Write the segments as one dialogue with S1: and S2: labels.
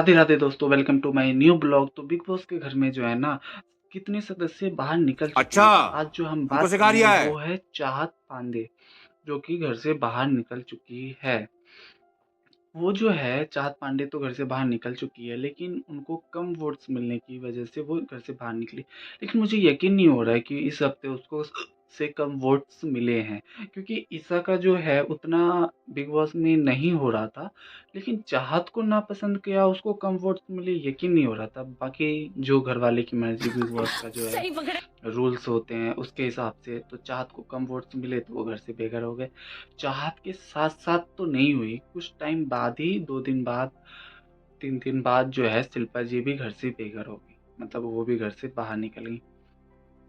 S1: राधे राधे दोस्तों, welcome to my new blog. तो Bigg Boss के घर में जो है ना, कितने सदस्य बाहर निकल चुके हैं। तो आज जो हम बात करेंगे वो है चाहत पांडे, जो कि घर से बाहर निकल चुकी है। वो जो है चाहत पांडे तो घर से बाहर निकल चुकी है, लेकिन उनको कम वोट्स मिलने की वजह से वो घर से बाहर निकली। लेकिन मुझे यकीन नहीं हो रहा है कि इस हफ्ते उसको से कम वोट्स मिले हैं, क्योंकि ईसा का जो है उतना बिग बॉस में नहीं हो रहा था। लेकिन चाहत को नापसंद किया, उसको कम वोट्स मिले, यकीन नहीं हो रहा था। बाकी जो घर वाले की मर्जी, बिग बॉस का जो है रूल्स होते हैं उसके हिसाब से, तो चाहत को कम वोट्स मिले तो वो घर से बेघर हो गए। चाहत के साथ साथ तो नहीं हुई, कुछ टाइम बाद ही 2 दिन बाद 3 दिन बाद जो है शिल्पा जी भी घर से बेघर हो गई। मतलब वो भी घर से बाहर निकल गई।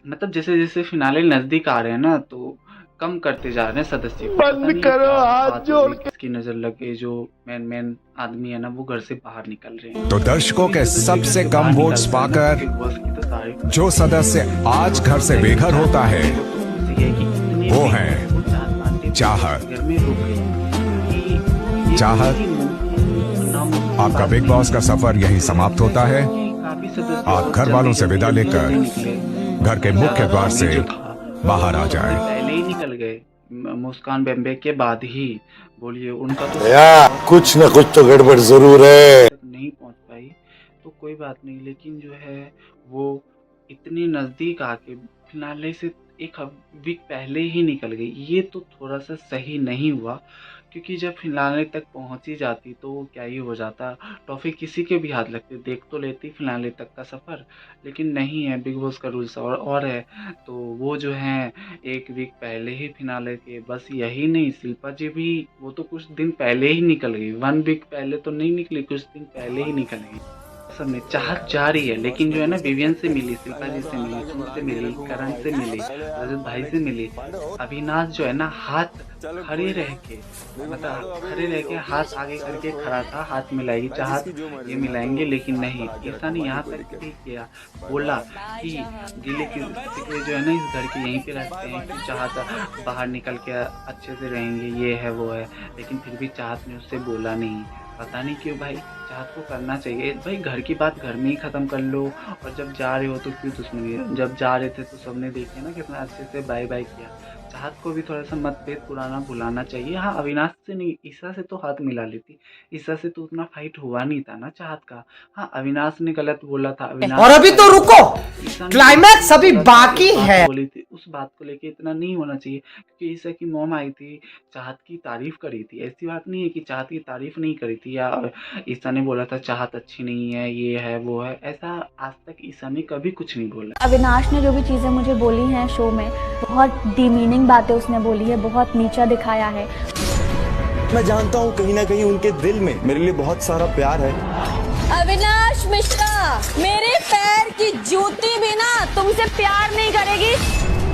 S1: मतलब जैसे जैसे फिनाले नजदीक आ रहे हैं ना, तो कम करते जा रहे हैं सदस्य को। पता नहीं
S2: करो
S1: क्या
S2: हाथ
S1: बात
S2: जोड़
S1: होगी, किसकी नजर लग गई, जो मेन आदमी है ना वो घर से बाहर निकल रहे हैं।
S3: तो दर्शकों के सबसे कम वोट्स पाकर
S1: बिग बॉस की तो तारीफ
S3: जो सदस्य आज घर से बेघर होता है वो है चाहत।
S1: घर में रुक गई।
S3: चाहत, आपका बिग बॉस का सफर यही समाप्त होता है। आप घर वालों से विदा लेकर घर के मुख्य द्वार से बाहर आ जाएं।
S1: पहले ही निकल गए, मुस्कान बेम्बे के बाद ही। बोलिए, उनका तो
S2: कुछ न कुछ तो गड़बड़ जरूर है।
S1: नहीं पहुंच पाई तो कोई बात नहीं, लेकिन जो है वो इतनी नजदीक आके फिनाले से एक वीक पहले ही निकल गई। ये तो थोड़ा सा सही नहीं हुआ, क्योंकि जब फिनाले तक पहुंची जाती तो क्या ही हो जाता, ट्रॉफी किसी के भी हाथ लगती, देख तो लेती फिनाले तक का सफ़र। लेकिन नहीं है, बिग बॉस का रूल्स और है। तो वो जो है एक वीक पहले ही फिनाले के, बस यही नहीं, शिल्पा जी भी वो तो कुछ दिन पहले ही निकल गई। 1 वीक पहले तो नहीं निकली, कुछ दिन पहले ही निकल गई। सब में चाहत जा रही है, लेकिन जो है ना विवियन से मिली, शिल्पा जी से मिली, तुम से मिली, करण से मिली, रजत भाई से मिली। अविनाश जो है ना हाथ खड़े रह के, मतलब खड़े रह के हाथ आगे करके खड़ा था, हाथ मिलाएगी चाहत, ये मिलाएंगे, लेकिन नहीं। ईसा ने यहाँ तक भी किया, बोला कि गिले की सिकवे जो है ना इस घर के यहीं पे रहते हैं, कि चाहत बाहर निकल के अच्छे से रहेंगे, ये है वो है। लेकिन फिर भी चाहत ने उससे बोला नहीं। पता नहीं क्यों भाई, चाहत को करना चाहिए भाई, घर की बात घर में ही ख़त्म कर लो। और जब जा रहे हो तो क्यों दुश्मनी है? जब जा रहे थे तो सबने देखे ना कितना अच्छे से बाय बाय किया। चाहत को भी थोड़ा सा मतभेद पुराना भुलाना चाहिए। हाँ, अविनाश से नहीं, ईसा से तो हाथ मिला लेती। ईसा से तो उतना फाइट हुआ नहीं था ना चाहत का। हाँ, अविनाश ने गलत बोला था, अविनाश
S4: और अभी तो रुको, क्लाइमैक्स अभी बाकी है।
S1: बोली थी, उस बात को लेके इतना नहीं होना चाहिए, क्योंकि ईसा की मॉम आई थी, चाहत की तारीफ करी थी। ऐसी बात नहीं है कि चाहत की तारीफ नहीं करी थी, या ईसा ने बोला था चाहत अच्छी नहीं है, ये है वो है। ऐसा आज तक ईसा ने कभी कुछ नहीं बोला।
S5: अविनाश ने जो भी चीज़ें मुझे बोली हैं शो में, बहुत डिमीनिंग बातें उसने बोली है, बहुत नीचा दिखाया है।
S6: मैं जानता हूँ कहीं ना कहीं उनके दिल में मेरे लिए बहुत सारा प्यार है।
S7: अविनाश मिश्रा, मेरे पैर की जूती भी ना तुमसे प्यार नहीं करेगी।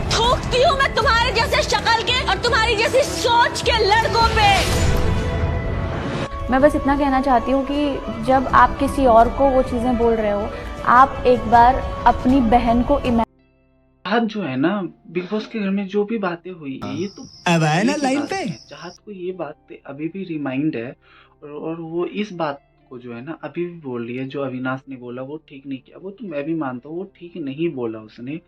S7: थूकती हूँ मैं तुम्हारे जैसे शक्ल के और तुम्हारी जैसी सोच के लड़कों पे।
S5: मैं बस इतना कहना चाहती हूँ कि जब आप किसी और को वो चीज़ें बोल रहे हो, आप एक बार अपनी बहन को
S1: चाहत जो है ना, बिग बॉस के घर में जो भी बातें हुई, ये तो
S4: अब आए ना लाइन पे।
S1: चाहत को ये बात अभी भी रिमाइंड है, और वो इस बात को जो है ना अभी भी बोल रही है। जो अविनाश ने बोला वो ठीक नहीं किया, वो तो मैं भी मानता हूँ, वो ठीक नहीं बोला उसने।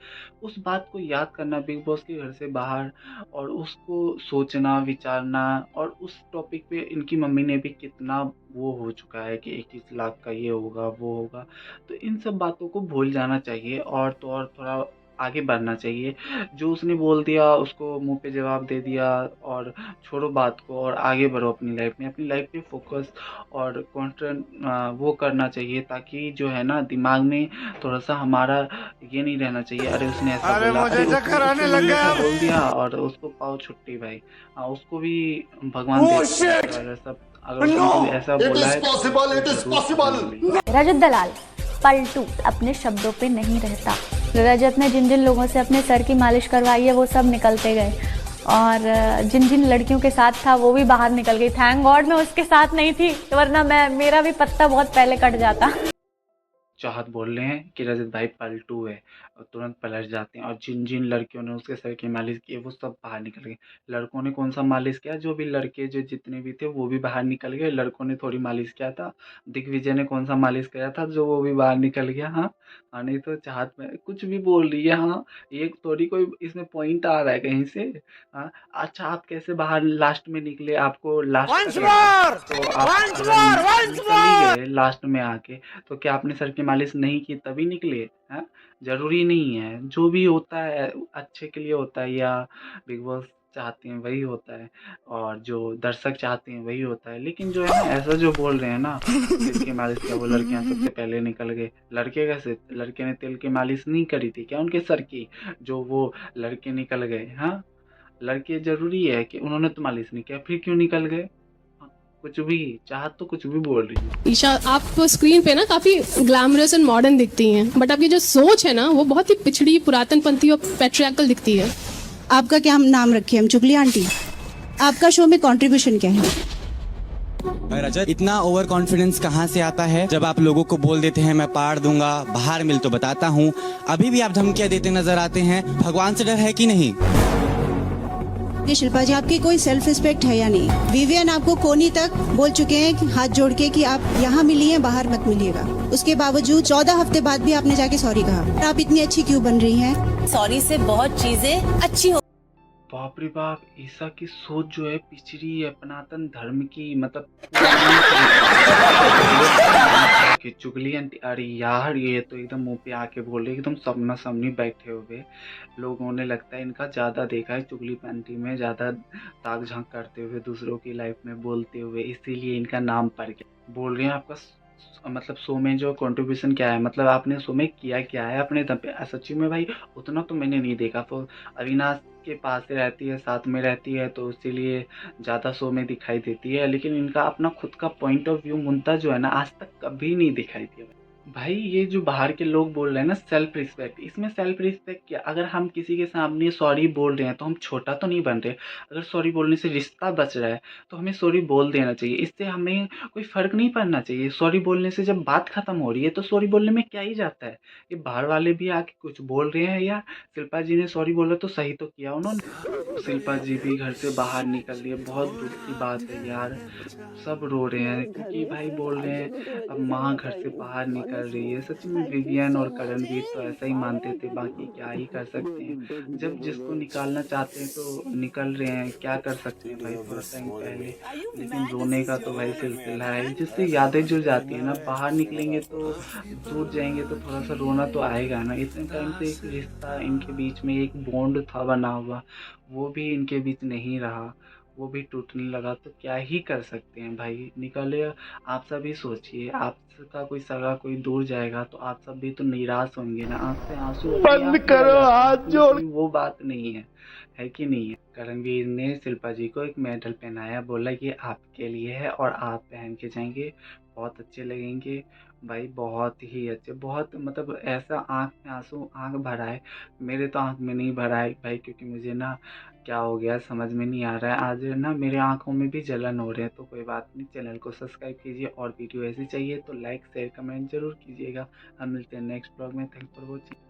S1: उस बात को याद करना बिग बॉस के घर से बाहर, और उसको सोचना विचारना, और उस टॉपिक पे इनकी मम्मी ने भी कितना वो हो चुका है कि 21 लाख का ये होगा वो होगा। तो इन सब बातों को भूल जाना चाहिए, और तो और थोड़ा आगे बढ़ना चाहिए। जो उसने बोल दिया उसको मुंह पे जवाब दे दिया, और छोड़ो बात को और आगे बढ़ो अपनी लाइफ में। अपनी लाइफ पे फोकस और कॉन्सेंट्रेट वो करना चाहिए, ताकि जो है ना दिमाग में थोड़ा सा हमारा ये नहीं रहना चाहिए, अरे उसने ऐसा बोला,
S2: मुझे चक्कर आने लगा,
S1: बोल दिया, और उसको पाओ छुट्टी भाई। उसको भी भगवान सब, अगर उसने ऐसा बोला है।
S5: रजत दलाल पलटू अपने शब्दों पे नहीं रहता। रजत ने जिन जिन लोगों से अपने सर की मालिश करवाई है वो सब निकलते गए, और जिन जिन लड़कियों के साथ था वो भी बाहर निकल गई। थैंक गॉड मैं उसके साथ नहीं थी, वरना मेरा भी पत्ता बहुत पहले कट जाता।
S1: चाहत बोल रहे हैं कि रजत भाई पलटू है, और तुरंत पलट जाते हैं। और जिन जिन लड़कियों ने उसके सर की मालिश की वो सब बाहर निकल गए। लड़कों ने कौन सा मालिश किया, जो भी लड़के जो जितने भी थे वो भी बाहर निकल गए। लड़कों ने थोड़ी मालिश किया था। दिग्विजय ने कौन सा मालिश किया था जो वो भी बाहर निकल गया। हाँ हाँ, नहीं तो चाहत में कुछ भी बोल रही है। हाँ, एक थोड़ी कोई इसमें पॉइंट आ रहा है कहीं से। हाँ, अच्छा आप कैसे बाहर लास्ट में निकले, आपको लास्ट तक रखा, तो आप अगर निकल ही गए लास्ट में आके, तो क्या आपने सर की मालिश नहीं की तभी निकले? हाँ, जरूरी नहीं है, जो भी होता है अच्छे के लिए होता है, या बिग बॉस चाहते हैं वही होता है, और जो दर्शक चाहते हैं वही होता है। लेकिन जो है ना, ऐसा जो बोल रहे हैं ना, तेल की मालिश क्या वो लड़कियां सबसे पहले निकल गए। लड़के कैसे, लड़के ने तेल की मालिश नहीं करी थी क्या उनके सर की, जो वो लड़के निकल गए? हाँ, लड़के जरूरी है कि उन्होंने तो मालिश नहीं किया, फिर क्यों निकल गए? हाँ, कुछ भी चाहत तो कुछ भी बोल रही है।
S8: ईशा, आप स्क्रीन पे ना काफी ग्लैमरस एंड मॉडर्न दिखती हैं, बट आपकी जो सोच है ना वो बहुत ही पिछड़ी, पुरातनपंथी और पैट्रियार्कल दिखती है।
S9: आपका क्या हम नाम रखे, हम चुगली आंटी? आपका शो में कंट्रीब्यूशन क्या है?
S6: रजत, इतना ओवर कॉन्फिडेंस कहाँ से आता है जब आप लोगों को बोल देते हैं मैं पाड़ दूंगा, बाहर मिल तो बताता हूँ, अभी भी आप धमकियां देते नजर आते हैं। भगवान से डर है कि नहीं?
S9: ये शिल्पा जी, आपकी कोई सेल्फ रिस्पेक्ट है या नहीं? विवियन आपको कोनी तक बोल चुके हैं कि हाथ जोड़ के कि आप यहाँ मिलिए, बाहर मत मिलिएगा। उसके बावजूद 14 हफ्ते बाद भी आपने जाके सॉरी कहा। आप इतनी अच्छी क्यों बन रही हैं?
S7: सॉरी से बहुत चीजें अच्छी हो।
S1: बाप रे बाप, ईसा की सोच जो है पिछड़ी है, सनातन धर्म की, मतलब कि चुगली आंटी। अरे यार, ये तो एकदम मुंह पे आके बोल रहे, एकदम सबना सामने बैठे हुए लोगों ने, लगता है इनका ज्यादा देखा है चुगली आंटी में, ज्यादा ताक झांक करते हुए, दूसरों की लाइफ में बोलते हुए, इसीलिए इनका नाम पड़ गया। बोल रहे हैं आपका मतलब शो में जो कंट्रीब्यूशन क्या है, मतलब आपने शो में किया क्या है अपने दम पे? सच्ची में भाई उतना तो मैंने नहीं देखा, तो अविनाश के पास ही रहती है, साथ में रहती है, तो इसीलिए ज़्यादा शो में दिखाई देती है। लेकिन इनका अपना खुद का पॉइंट ऑफ व्यू मुनता जो है ना, आज तक कभी नहीं दिखाई दिया। भाई ये जो बाहर के लोग बोल रहे हैं ना सेल्फ रिस्पेक्ट, इसमें सेल्फ रिस्पेक्ट क्या? अगर हम किसी के सामने सॉरी बोल रहे हैं तो हम छोटा तो नहीं बन रहे। अगर सॉरी बोलने से रिश्ता बच रहा है तो हमें सॉरी बोल देना चाहिए, इससे हमें कोई फ़र्क नहीं पड़ना चाहिए। सॉरी बोलने से जब बात ख़त्म हो रही है तो सॉरी बोलने में क्या ही जाता है? ये बाहर वाले भी आके कुछ बोल रहे हैं, या शिल्पा जी ने सॉरी बोला तो सही तो किया उन्होंने। शिल्पा जी भी घर से बाहर निकल रही है, बहुत दुख की बात है यार। सब रो रहे हैं क्योंकि भाई बोल रहे हैं अब माँ घर से बाहर निकल रही है। सच में विवियन और करणवीर तो ऐसा ही मानते थे, बाकी क्या ही कर सकते हैं। जब जिसको निकालना चाहते हैं तो निकल रहे हैं, क्या कर सकते हैं भाई, थोड़ा टाइम पहले। लेकिन रोने का तो भाई सिलसिला है, जिससे यादें जुड़ जाती है ना, बाहर निकलेंगे तो दूर जाएंगे तो थोड़ा सा रोना तो आएगा ना। इतने टाइम से एक रिश्ता इनके बीच में, एक बॉन्ड था बना हुआ, वो भी इनके बीच नहीं रहा, वो भी टूटने लगा, तो क्या ही कर सकते हैं भाई। निकले, आप सभी सोचिए, आपका कोई सगा कोई दूर जाएगा तो आप सब भी तो निराश होंगे ना, आंख से आंसू बंद करो, हाथ जोड़, वो बात नहीं है कि नहीं है? करणवीर ने शिल्पा जी को एक मेडल पहनाया, बोला ये आपके लिए है और आप पहन के जाएंगे, बहुत अच्छे लगेंगे भाई, बहुत ही अच्छे, बहुत मतलब ऐसा आँख में आंसू आँख भरा है। मेरे तो आँख में नहीं भरा है भाई, क्योंकि मुझे ना क्या हो गया समझ में नहीं आ रहा है, आज ना मेरे आंखों में भी जलन हो रहे हैं। तो कोई बात नहीं, चैनल को सब्सक्राइब कीजिए, और वीडियो ऐसी चाहिए तो लाइक शेयर कमेंट जरूर कीजिएगा। हम मिलते हैं नेक्स्ट ब्लॉग में। Thanks for watching.